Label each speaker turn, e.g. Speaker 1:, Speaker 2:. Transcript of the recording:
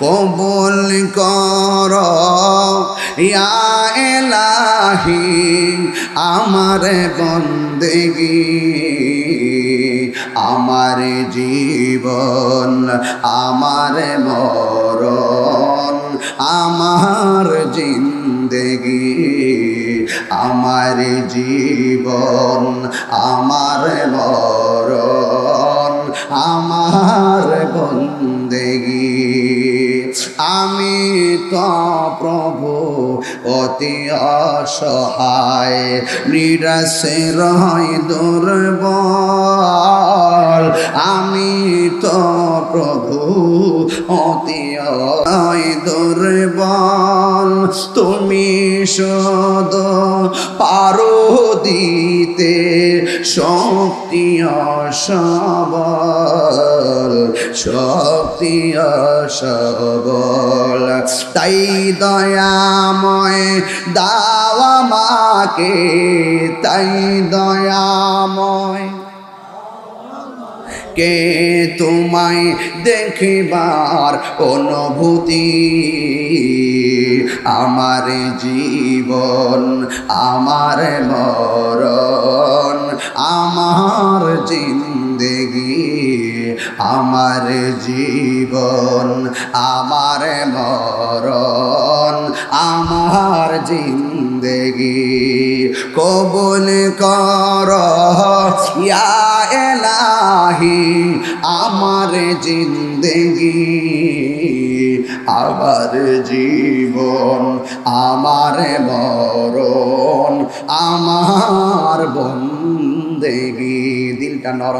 Speaker 1: কবুল কর ইয়া ইলাহি আমার বন্দেগি আমার জীবন আমার মরণ আমার জিন্দেগি আমার জীবন আমার মরণ আমার বন্দেগি আমি তো প্রভু অতি অসহায় নিরাশে রই দুর্বল আমি তো প্রভু অতি দুর্বল তুমি শুধু পারো দিতে শক্তি সবল শক্তি সবল তাই দয়াময় দাও আমাকে তাই দয়াময় কে তোমায় দেখিবার অনুভূতি আমার জীবন আমার মরণ আমার জিন্দেগি আমার জীবন আমার মরণ আমার জিন্দেগি কবুল কর ইয়া ইলাহি আমার জিন্দেগি আমার জীবন আমার মরণ আমার বন্দেগি দিলটা নরম